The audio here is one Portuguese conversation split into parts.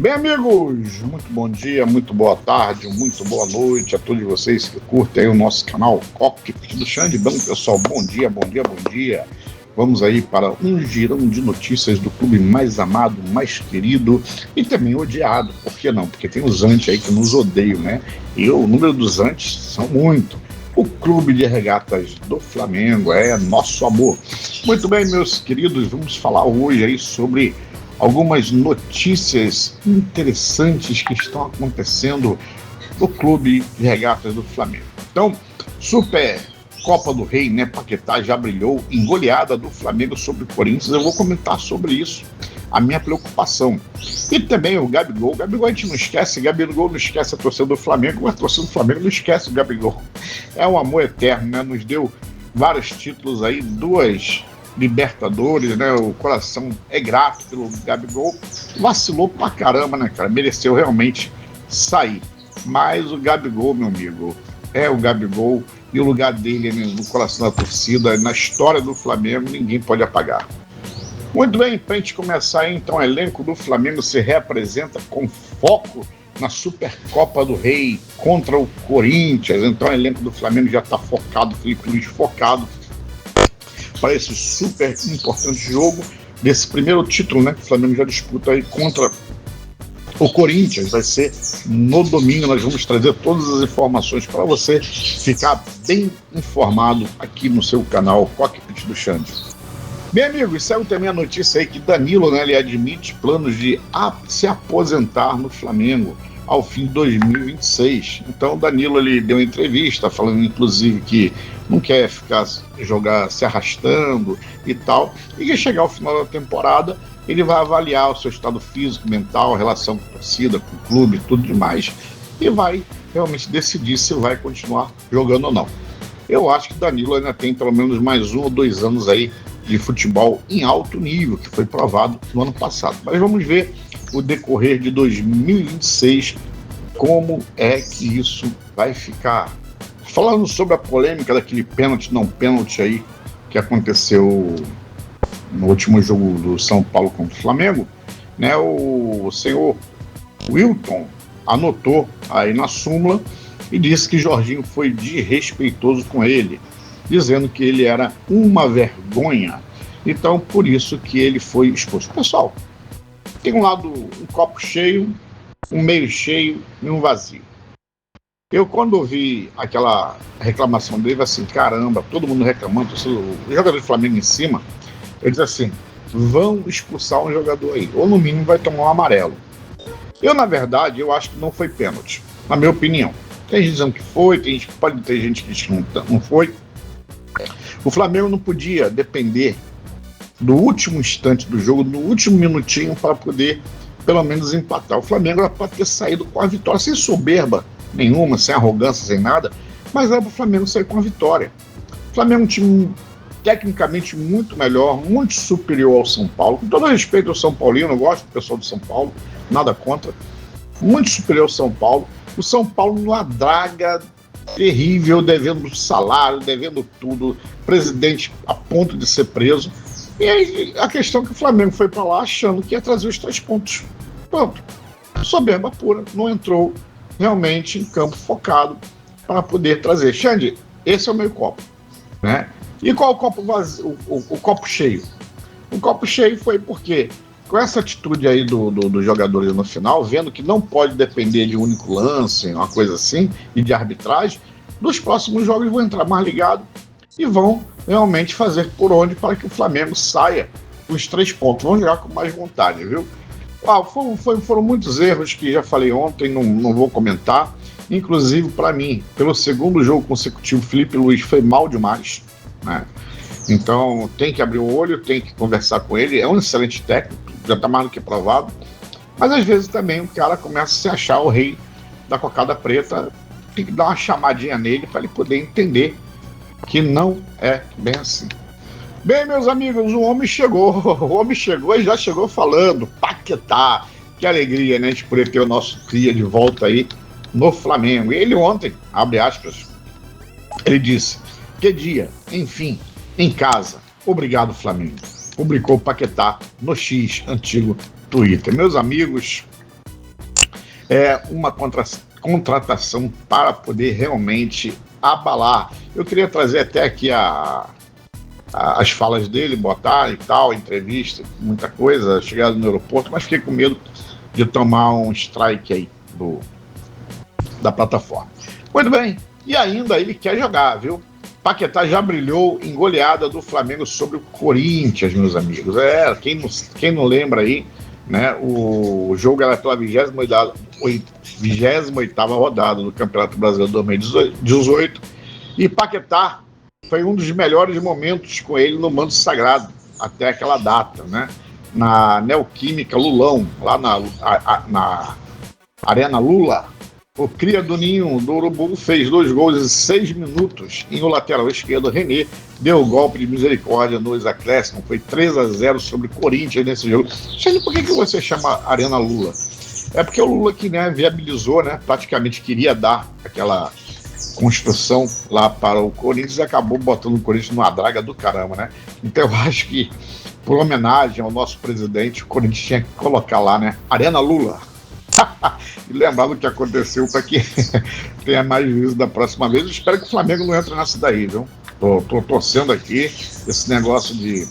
Bem, amigos, muito bom dia, muito boa tarde, muito boa noite a todos vocês que curtem aí o nosso canal Cockpit do Xande. Bom, pessoal, bom dia, bom dia, bom dia. Vamos aí para um girão de notícias do clube mais amado, mais querido e também odiado. Por que não? Porque tem os antes aí que nos odeiam, né? E o número dos antes são muito. O Clube de Regatas do Flamengo é nosso amor. Muito bem, meus queridos, vamos falar hoje aí sobre algumas notícias interessantes que estão acontecendo no Clube de Regatas do Flamengo. Então, Super Copa do Rei, né? Paquetá já brilhou em goleada do Flamengo sobre o Corinthians. Eu vou comentar sobre isso, a minha preocupação. E também o Gabigol. Gabigol a gente não esquece, Gabigol não esquece a torcida do Flamengo, mas a torcida do Flamengo não esquece o Gabigol. É um amor eterno, né? Nos deu vários títulos aí, 2 Libertadores, né? O coração é grato pelo Gabigol. Vacilou pra caramba, né, cara? Mereceu realmente sair. Mas o Gabigol, meu amigo, é o Gabigol e o lugar dele, né, no coração da torcida, na história do Flamengo, ninguém pode apagar. Muito bem, para a gente começar aí, então, o elenco do Flamengo se reapresenta com foco na Supercopa do Rei contra o Corinthians. Então o elenco do Flamengo já está focado, Felipe Luiz focado para esse super importante jogo, desse primeiro título, né, que o Flamengo já disputa aí contra o Corinthians. Vai ser no domingo, nós vamos trazer todas as informações para você ficar bem informado aqui no seu canal Cockpit do Xande. Bem, amigos, saiu também a notícia aí que Danilo, né, ele admite planos de se aposentar no Flamengo ao fim de 2026. Então, Danilo, ele deu uma entrevista falando, inclusive, que não quer jogar se arrastando e tal, e que chegar ao final da temporada, ele vai avaliar o seu estado físico, mental, a relação com a torcida, com o clube, tudo demais, e vai realmente decidir se vai continuar jogando ou não. Eu acho que Danilo ainda tem pelo menos mais 1 ou 2 anos aí de futebol em alto nível, que foi provado no ano passado. Mas vamos ver o decorrer de 2026, como é que isso vai ficar. Falando sobre a polêmica daquele pênalti, não pênalti aí, que aconteceu no último jogo do São Paulo contra o Flamengo, né, o senhor Wilton anotou aí na súmula e disse que Jorginho foi desrespeitoso com ele, dizendo que ele era uma vergonha. Então, por isso que ele foi expulso. Pessoal, tem um lado, um copo cheio, um meio cheio e um vazio. Eu, quando ouvi aquela reclamação dele, assim, caramba, todo mundo reclamando, o jogador do Flamengo em cima, eu disse assim, vão expulsar um jogador aí, ou no mínimo vai tomar um amarelo. Eu, na verdade, eu acho que não foi pênalti, na minha opinião. Tem gente dizendo que foi, pode ter gente que diz que não foi. O Flamengo não podia depender do último instante do jogo, do último minutinho, para poder, pelo menos, empatar. O Flamengo era para ter saído com a vitória, sem soberba nenhuma, sem arrogância, sem nada, mas era para o Flamengo sair com a vitória. O Flamengo é um time tecnicamente muito melhor, muito superior ao São Paulo. Com todo respeito ao São Paulino, eu gosto do pessoal do São Paulo, nada contra. Muito superior ao São Paulo. O São Paulo numa draga terrível, devendo salário, devendo tudo, presidente a ponto de ser preso. E aí a questão é que o Flamengo foi para lá achando que ia trazer os 3 pontos. Pronto. Soberba pura, não entrou realmente em campo focado para poder trazer. Xande, esse é o meio copo, né? E qual o copo vazio, o copo cheio? O copo cheio foi porque, com essa atitude aí dos jogadores no final, vendo que não pode depender de um único lance, uma coisa assim, e de arbitragem, nos próximos jogos vão entrar mais ligados e vão realmente fazer por onde para que o Flamengo saia com os 3 pontos. Vão jogar com mais vontade, viu? Foram muitos erros que já falei ontem, não vou comentar. Inclusive, para mim, pelo segundo jogo consecutivo, Felipe Luiz foi mal demais, né? Então tem que abrir o olho, tem que conversar com ele. É um excelente técnico, já está mais do que provado, mas às vezes também o cara começa a se achar o rei da cocada preta. Tem que dar uma chamadinha nele para ele poder entender que não é bem assim. Bem, meus amigos, o homem chegou e já chegou falando, Paquetá. Que alegria, né, de poder ter o nosso cria de volta aí no Flamengo. E ele ontem, abre aspas, ele disse, que dia, enfim, em casa, obrigado Flamengo. Publicou Paquetá no X, antigo Twitter. Meus amigos, é uma contratação para poder realmente abalar. Eu queria trazer até aqui as falas dele, botar e tal, entrevista, muita coisa, chegada no aeroporto, mas fiquei com medo de tomar um strike aí da plataforma. Muito bem, e ainda ele quer jogar, viu? Paquetá já brilhou em goleada do Flamengo sobre o Corinthians, meus amigos. Quem não lembra aí, né? O jogo era pela 28ª rodada do Campeonato Brasileiro 2018 e Paquetá foi um dos melhores momentos com ele no manto sagrado até aquela data, né? Na Neoquímica Lulão, lá na Arena Lula, o cria do Ninho do Urubu fez 2 gols em 6 minutos e o lateral esquerdo, René, deu o golpe de misericórdia nos acréscimos. Foi 3-0 sobre o Corinthians nesse jogo. Xande, por que você chama Arena Lula? É porque o Lula que, né, viabilizou, né, praticamente queria dar aquela construção lá para o Corinthians e acabou botando o Corinthians numa draga do caramba, né? Então eu acho que, por homenagem ao nosso presidente, o Corinthians tinha que colocar lá, né, Arena Lula. E lembrar do que aconteceu para que tenha mais juízo da próxima vez. Eu espero que o Flamengo não entre nessa daí, viu? Tô torcendo aqui esse negócio de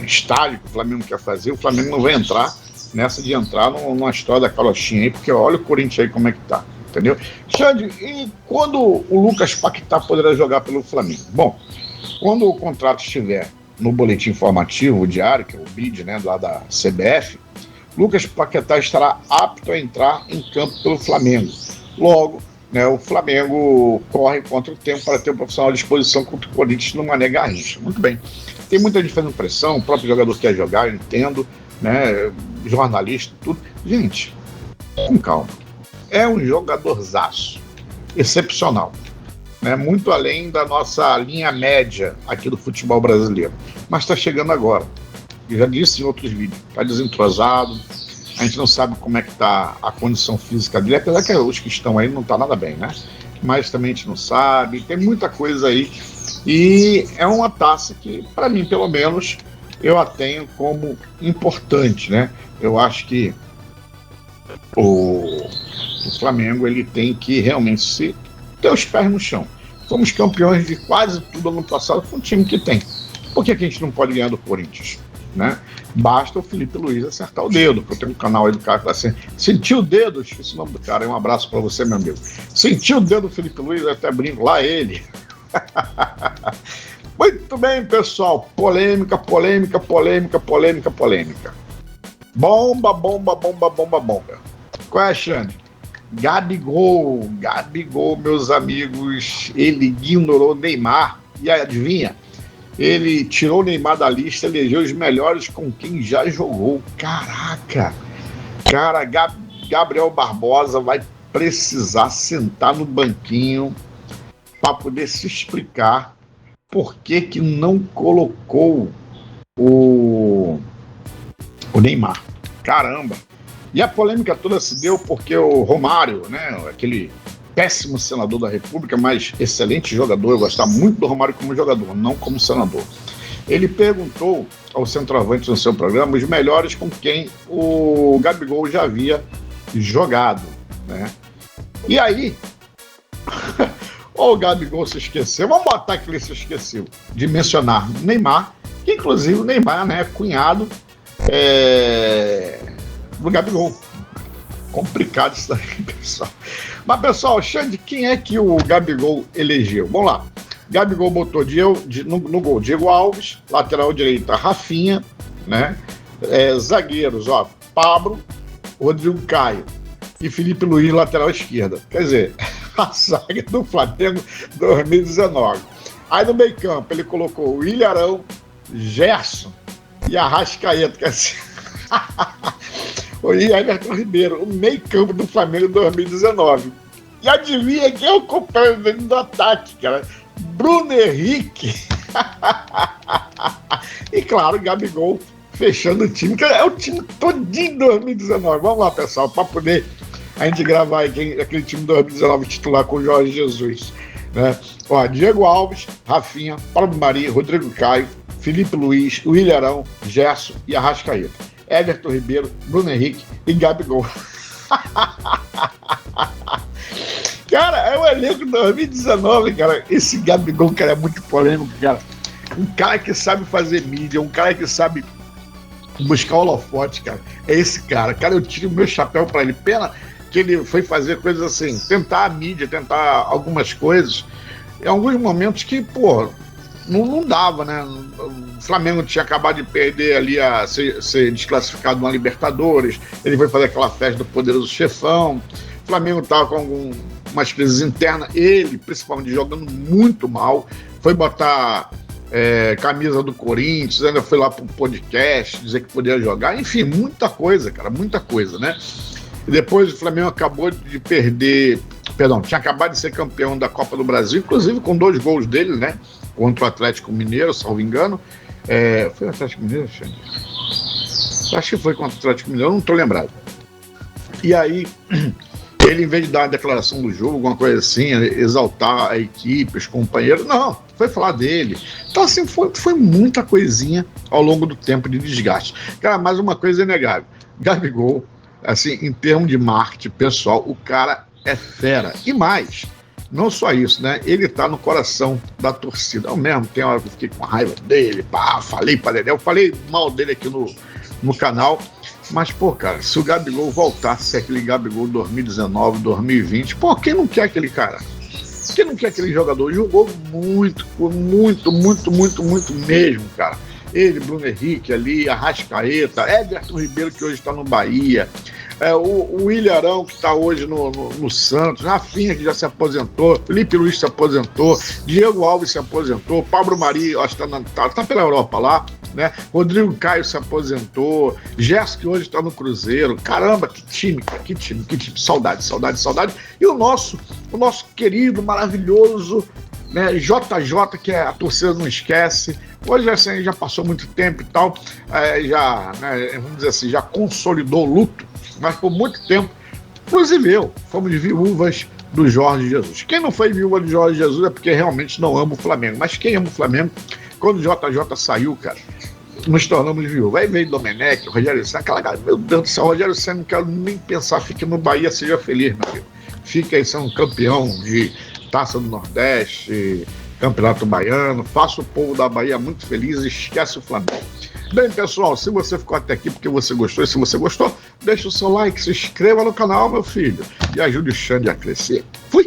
estádio que o Flamengo quer fazer. O Flamengo não vai entrar nessa de entrar numa história da carochinha aí, porque olha o Corinthians aí como é que tá, entendeu? Xande, e quando o Lucas Paquetá poderá jogar pelo Flamengo? Bom, quando o contrato estiver no boletim informativo diário, que é o BID, né, lá da CBF, Lucas Paquetá estará apto a entrar em campo pelo Flamengo. Logo, né, o Flamengo corre contra o tempo para ter um profissional à disposição contra o Corinthians no Mané Garrincha. Muito bem. Tem muita gente fazendo pressão, o próprio jogador quer jogar, eu entendo, né, jornalista, tudo. Gente, com calma. É um jogadorzaço, excepcional. Né, muito além da nossa linha média aqui do futebol brasileiro. Mas está chegando agora. Eu já disse em outros vídeos, está desentrosado, a gente não sabe como é que está a condição física dele, apesar que os que estão aí não está nada bem, né? Mas também a gente não sabe, tem muita coisa aí. E é uma taça que, para mim, pelo menos, eu a tenho como importante, né? Eu acho que o Flamengo ele tem que realmente ter os pés no chão. Fomos campeões de quase tudo ano passado com um time que tem. Por que a gente não pode ganhar do Corinthians? Né? Basta o Felipe Luiz acertar o dedo, porque eu tenho um canal aí do cara que tá assim, sentiu o dedo, esqueci o nome do cara, um abraço para você, meu amigo. Sentiu o dedo do Felipe Luiz, eu até brinco, lá ele. Muito bem, pessoal, polêmica. Bomba. Qual é, Xande? Gabigol, meus amigos, ele ignorou Neymar e adivinha? Ele tirou o Neymar da lista, elegeu os melhores com quem já jogou. Caraca! Cara, Gabriel Barbosa vai precisar sentar no banquinho para poder se explicar por que não colocou o Neymar. Caramba! E a polêmica toda se deu porque o Romário, né, aquele péssimo senador da República, mas excelente jogador, eu gostava muito do Romário como jogador, não como senador. Ele perguntou ao centroavante no seu programa os melhores com quem o Gabigol já havia jogado, né? E aí, o Gabigol se esqueceu, vamos botar que ele se esqueceu de mencionar Neymar, que inclusive o Neymar, né, é cunhado do Gabigol. Complicado isso daí, pessoal. Mas, pessoal, Xande, quem é que o Gabigol elegeu? Vamos lá. Gabigol botou no gol Diego Alves, lateral direita Rafinha, né? Zagueiros, ó, Pablo, Rodrigo Caio e Felipe Luiz, lateral esquerda. Quer dizer, a zaga do Flamengo 2019. Aí no meio campo ele colocou o Ilharão, Gerson e Arrascaeta, quer dizer... E Everton Ribeiro, o meio campo do Flamengo 2019. E adivinha quem é o companheiro dele do ataque, cara? Bruno Henrique. E claro, Gabigol fechando o time, que é o time todinho de 2019. Vamos lá, pessoal, para poder a gente gravar aquele time 2019 titular com o Jorge Jesus. Né? Ó, Diego Alves, Rafinha, Pablo Mari, Rodrigo Caio, Felipe Luiz, Willian Arão, Gerson e Arrascaeta. Everton Ribeiro, Bruno Henrique e Gabigol. Cara, é o elenco de 2019, cara. Esse Gabigol, cara, é muito polêmico, cara. Um cara que sabe fazer mídia, um cara que sabe buscar holofote, cara. É esse cara. Cara, eu tiro o meu chapéu pra ele. Pena que ele foi fazer coisas assim, tentar a mídia, tentar algumas coisas, em alguns momentos que, pô, não dava, né? O Flamengo tinha acabado de perder ali, ser desclassificado na Libertadores, ele foi fazer aquela festa do poderoso chefão, o Flamengo estava com algumas crises internas, ele, principalmente, jogando muito mal, foi botar camisa do Corinthians, ainda foi lá para um podcast dizer que podia jogar, enfim, muita coisa, cara, muita coisa, né? E depois o Flamengo acabou de perder, tinha acabado de ser campeão da Copa do Brasil, inclusive com 2 gols dele, né? Contra o Atlético Mineiro, salvo engano. Foi o Atlético Mineiro, Xande? Acho que foi contra o Atlético Mineiro, não estou lembrado. E aí, ele, em vez de dar uma declaração do jogo, alguma coisa assim, exaltar a equipe, os companheiros, não, foi falar dele. Então, assim, foi muita coisinha ao longo do tempo de desgaste. Cara, mais uma coisa inegável. Gabigol, assim, em termos de marketing pessoal, o cara é fera. E mais, não só isso, né? Ele tá no coração da torcida. Eu mesmo, tem hora que eu fiquei com raiva dele, falei para ele, eu falei mal dele aqui no canal, mas, pô, cara, se o Gabigol voltasse aquele Gabigol 2019, 2020, pô, quem não quer aquele cara? Quem não quer aquele jogador? Jogou muito mesmo, cara. Ele, Bruno Henrique ali, Arrascaeta, Everton Ribeiro, que hoje está no Bahia, o Willian Arão, que está hoje no Santos, Rafinha, que já se aposentou, Felipe Luiz se aposentou, Diego Alves se aposentou, Pablo Mari, acho que tá pela Europa lá, né? Rodrigo Caio se aposentou, Gerson, que hoje está no Cruzeiro. Caramba, que time, cara, que time, saudade. E o nosso querido, maravilhoso, né, JJ, que a torcida não esquece. Hoje, assim, já passou muito tempo e tal, vamos dizer assim, já consolidou o luto, mas por muito tempo, inclusive fomos viúvas do Jorge Jesus. Quem não foi viúva do Jorge Jesus é porque realmente não ama o Flamengo, mas quem ama o Flamengo, quando o JJ saiu, cara, nos tornamos viúvas. Aí veio Domenech, Rogério Ceni, aquela galera, meu Deus do céu, Rogério Ceni, não quero nem pensar, fique no Bahia, seja feliz, meu filho. Fica aí sendo campeão de Taça do Nordeste, Campeonato Baiano, faça o povo da Bahia muito feliz e esquece o Flamengo. Bem, pessoal, se você ficou até aqui porque você gostou, e se você gostou, deixa o seu like, se inscreva no canal, meu filho, e ajude o Xande a crescer. Fui!